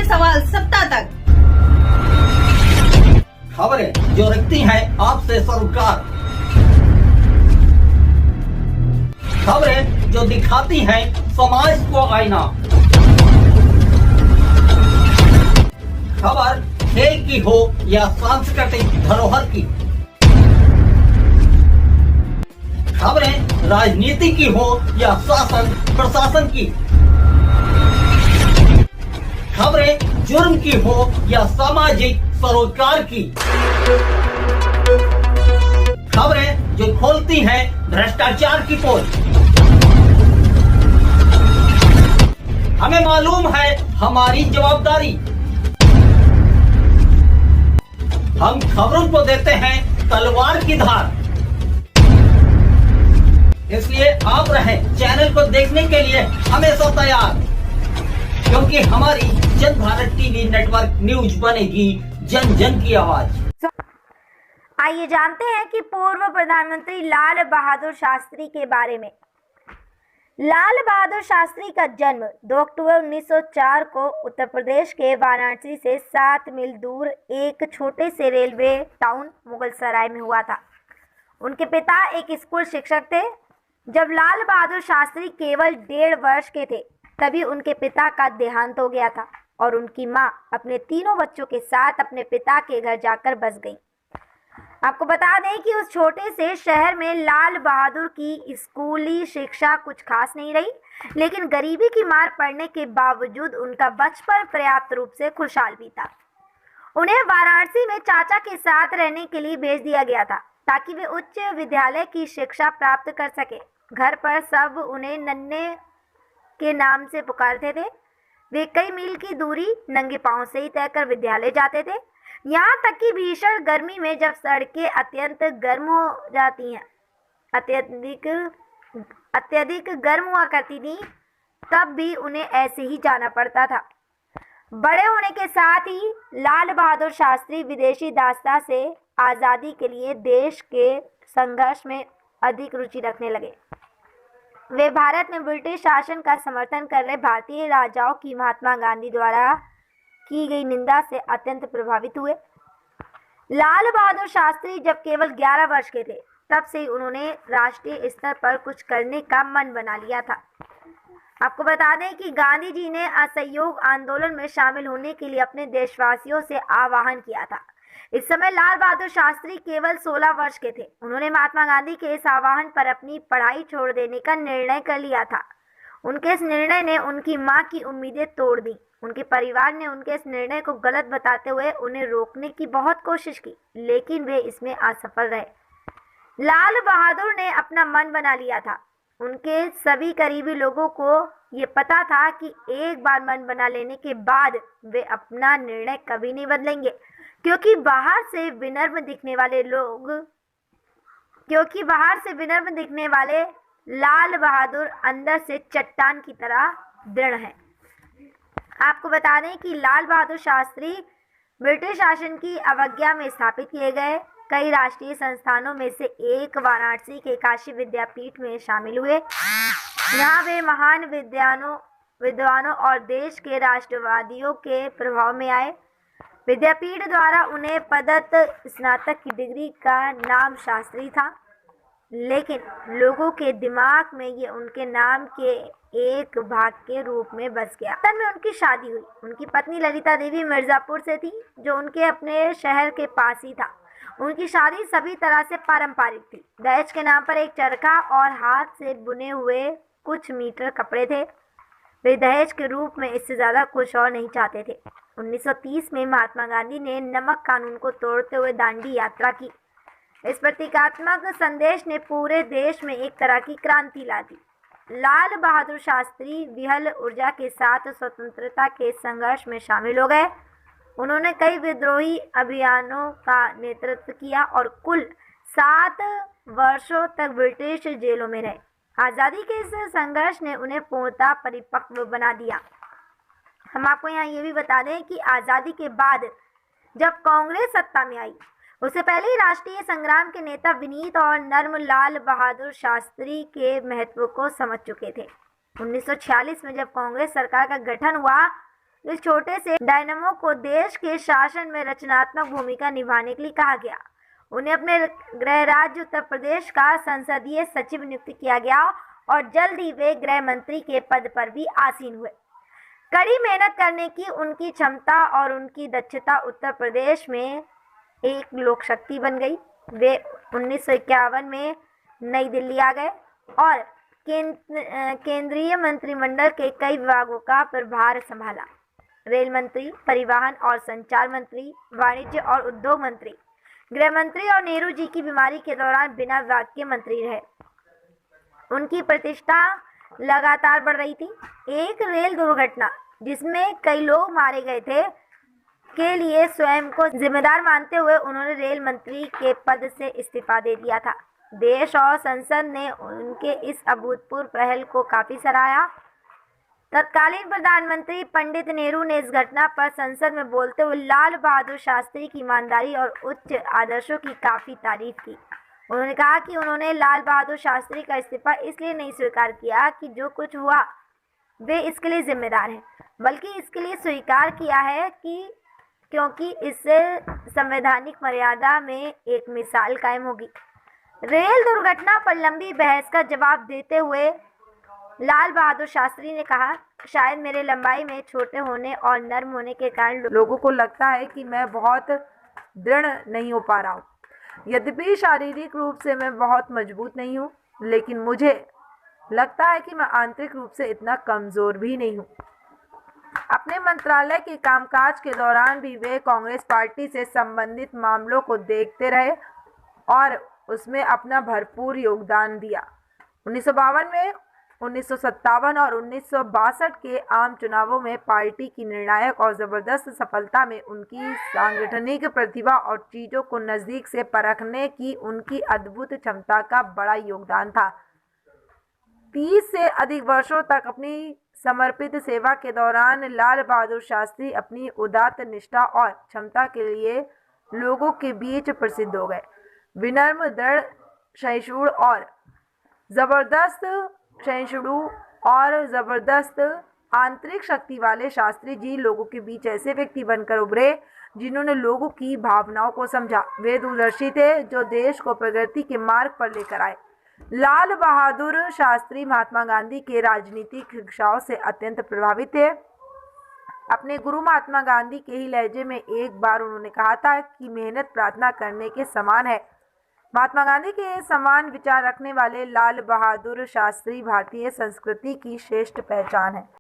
से सवाल सत्ता तक। खबरें जो रखती हैं आपसे सरोकार, खबरें जो दिखाती हैं समाज को आईना, खबर खेल की हो या सांस्कृतिक धरोहर की, खबरें राजनीति की हो या शासन प्रशासन की, खबरें जुर्म की हो या सामाजिक सरोकार की, खबरें जो खोलती हैं भ्रष्टाचार की पोल। हमें मालूम है हमारी जवाबदारी, हम खबरों को देते हैं तलवार की धार। इसलिए आप रहें चैनल को देखने के लिए हमेशा तैयार, क्योंकि हमारी जन भारत टीवी नेटवर्क न्यूज बनेगी जन जन की आवाज। आइए जानते हैं कि पूर्व प्रधानमंत्री लाल बहादुर शास्त्री के बारे में। लाल बहादुर शास्त्री का जन्म 2 अक्टूबर 1904 को उत्तर प्रदेश के वाराणसी से 7 मील दूर एक छोटे से रेलवे टाउन मुगलसराय में हुआ था। उनके पिता एक स्कूल शिक्षक थे। जब लाल बहादुर शास्त्री केवल 1.5 वर्ष के थे तभी उनके पिता का देहांत हो गया था और उनकी मां अपने तीनों बच्चों के साथ अपने पिता के घर जाकर बस गई। आपको बता दें कि उस छोटे से शहर में लाल बहादुर की स्कूली शिक्षा कुछ खास नहीं रही, लेकिन गरीबी की मार पड़ने के बावजूद उनका बचपन पर्याप्त रूप से खुशहाल बीता। उन्हें वाराणसी में चाचा के साथ रहने के लिए भेज दिया गया था ताकि वे उच्च विद्यालय की शिक्षा प्राप्त कर सके। घर पर सब उन्हें नन्हे के नाम से पुकारते थे। वे कई मील की दूरी नंगे पांव से ही तय कर विद्यालय जाते थे। यहाँ तक कि भीषण गर्मी में जब सड़कें अत्यंत गर्म हो जाती हैं, अत्यधिक गर्म हुआ करती थी, तब भी उन्हें ऐसे ही जाना पड़ता था। बड़े होने के साथ ही लाल बहादुर शास्त्री विदेशी दासता से आज़ादी के लिए देश के संघर्ष में अधिक रुचि रखने लगे। वे भारत में ब्रिटिश शासन का समर्थन कर रहे भारतीय राजाओं की महात्मा गांधी द्वारा की गई निंदा से अत्यंत प्रभावित हुए। लाल बहादुर शास्त्री जब केवल 11 वर्ष के थे तब से उन्होंने राष्ट्रीय स्तर पर कुछ करने का मन बना लिया था। आपको बता दें कि गांधी जी ने असहयोग आंदोलन में शामिल होने के लिए अपने देशवासियों से आह्वान किया था। इस समय लाल बहादुर शास्त्री केवल 16 वर्ष के थे। उन्होंने महात्मा गांधी के इस आह्वान पर अपनी पढ़ाई छोड़ देने का निर्णय कर लिया था। उनके इस निर्णय ने उनकी मां की उम्मीदें तोड़ दी। उनके परिवार ने उनके इस निर्णय को गलत बताते हुए उन्हें रोकने की बहुत कोशिश की, लेकिन वे इसमें असफल रहे। लाल बहादुर ने अपना मन बना लिया था। उनके सभी करीबी लोगों को ये पता था कि एक बार मन बना लेने के बाद वे अपना निर्णय कभी नहीं बदलेंगे, क्योंकि बाहर से विनम्र दिखने वाले लाल बहादुर अंदर से चट्टान की तरह दृढ़ हैं। आपको बता दें कि लाल बहादुर शास्त्री ब्रिटिश शासन की अवज्ञा में स्थापित किए गए कई राष्ट्रीय संस्थानों में से एक वाराणसी के काशी विद्यापीठ में शामिल हुए। यहाँ वे महान विद्वानों और देश के राष्ट्रवादियों के प्रभाव में आए। विद्यापीठ द्वारा उन्हें प्रदत्त स्नातक की डिग्री का नाम शास्त्री था, लेकिन लोगों के दिमाग में ये उनके नाम के एक भाग के रूप में बस गया। तब में उनकी शादी हुई। उनकी पत्नी ललिता देवी मिर्जापुर से थी, जो उनके अपने शहर के पास ही था। उनकी शादी सभी तरह से पारंपरिक थी। दहेज के नाम पर एक चरखा और हाथ से बुने हुए कुछ मीटर कपड़े थे। वे दहेज के रूप में इससे ज़्यादा कुछ और नहीं चाहते थे। 1930 में महात्मा गांधी ने नमक कानून को तोड़ते हुए दांडी यात्रा की। इस प्रतीकात्मक संदेश ने पूरे देश में एक तरह की क्रांति ला दी। लाल बहादुर शास्त्री विहल ऊर्जा के साथ स्वतंत्रता के संघर्ष में शामिल हो गए। उन्होंने कई विद्रोही अभियानों का नेतृत्व किया और कुल 7 वर्षों तक ब्रिटिश जेलों में रहे। आज़ादी के इस संघर्ष ने उन्हें पूर्णतः परिपक्व बना दिया। हम आपको यहाँ ये भी बता दें कि आज़ादी के बाद जब कांग्रेस सत्ता में आई, उससे पहले ही राष्ट्रीय संग्राम के नेता विनीत और नर्म लाल बहादुर शास्त्री के महत्व को समझ चुके थे। 1946 में जब कांग्रेस सरकार का गठन हुआ इस छोटे से डायनामो को देश के शासन में रचनात्मक भूमिका निभाने के लिए कहा गया। उन्हें अपने गृह राज्य उत्तर प्रदेश का संसदीय सचिव नियुक्त किया गया और जल्द ही वे गृह मंत्री के पद पर भी आसीन हुए। कड़ी मेहनत करने की उनकी क्षमता और उनकी दक्षता उत्तर प्रदेश में एक लोक शक्ति बन गई। वे 1951 में नई दिल्ली आ गए और केंद्रीय मंत्रिमंडल के कई विभागों का प्रभार संभाला। रेल मंत्री, परिवहन और संचार मंत्री, वाणिज्य और उद्योग मंत्री, गृह मंत्री और नेहरू जी की बीमारी के दौरान बिना विभाग के मंत्री रहे। उनकी प्रतिष्ठा लगातार बढ़ रही थी। एक रेल दुर्घटना जिसमें कई लोग मारे गए थे के लिए स्वयं को जिम्मेदार मानते हुए उन्होंने रेल मंत्री के पद से इस्तीफा दे दिया था। देश और संसद ने उनके इस अभूतपूर्व पहल को काफी सराहा। तत्कालीन प्रधानमंत्री पंडित नेहरू ने इस घटना पर संसद में बोलते हुए लाल बहादुर शास्त्री की ईमानदारी और उच्च आदर्शों की काफी तारीफ की। उन्होंने कहा कि उन्होंने लाल बहादुर शास्त्री का इस्तीफा इसलिए नहीं स्वीकार किया कि जो कुछ हुआ वे इसके लिए जिम्मेदार हैं, बल्कि इसके लिए स्वीकार किया है कि क्योंकि इससे संवैधानिक मर्यादा में एक मिसाल कायम होगी। रेल दुर्घटना पर लंबी बहस का जवाब देते हुए लाल बहादुर शास्त्री ने कहा, शायद मेरे लंबाई में छोटे होने और नर्म होने के कारण लोगों को लगता है कि मैं बहुत दृढ़ नहीं हो पा रहा हूँ। यद्यपि शारीरिक रूप से मैं बहुत मजबूत नहीं हूँ, लेकिन मुझे लगता है कि मैं आंतरिक रूप से इतना कमज़ोर भी नहीं हूँ। अपने मंत्रालय के कामकाज के दौरान भी वे कांग्रेस पार्टी से संबंधित मामलों को देखते रहे और उसमें अपना भरपूर योगदान दिया। 1952 में, 1957 और 1962 के आम चुनावों में पार्टी की निर्णायक और ज़बरदस्त सफलता में उनकी सांगठनिक प्रतिभा और चीज़ों को नज़दीक से परखने की उनकी अद्भुत क्षमता का बड़ा योगदान था। 30 से अधिक वर्षों तक अपनी समर्पित सेवा के दौरान लाल बहादुर शास्त्री अपनी उदात्त निष्ठा और क्षमता के लिए लोगों के बीच प्रसिद्ध हो गए। विनम्र, दृढ़, सहिष्णु और ज़बरदस्त आंतरिक शक्ति वाले शास्त्री जी लोगों के बीच ऐसे व्यक्ति बनकर उभरे जिन्होंने लोगों की भावनाओं को समझा। वे दूरदर्शी थे जो देश को प्रगति के मार्ग पर लेकर आए। लाल बहादुर शास्त्री महात्मा गांधी के राजनीतिक शिक्षाओं से अत्यंत प्रभावित थे। अपने गुरु महात्मा गांधी के ही लहजे में एक बार उन्होंने कहा था कि मेहनत प्रार्थना करने के समान है। महात्मा गांधी के समान विचार रखने वाले लाल बहादुर शास्त्री भारतीय संस्कृति की श्रेष्ठ पहचान है।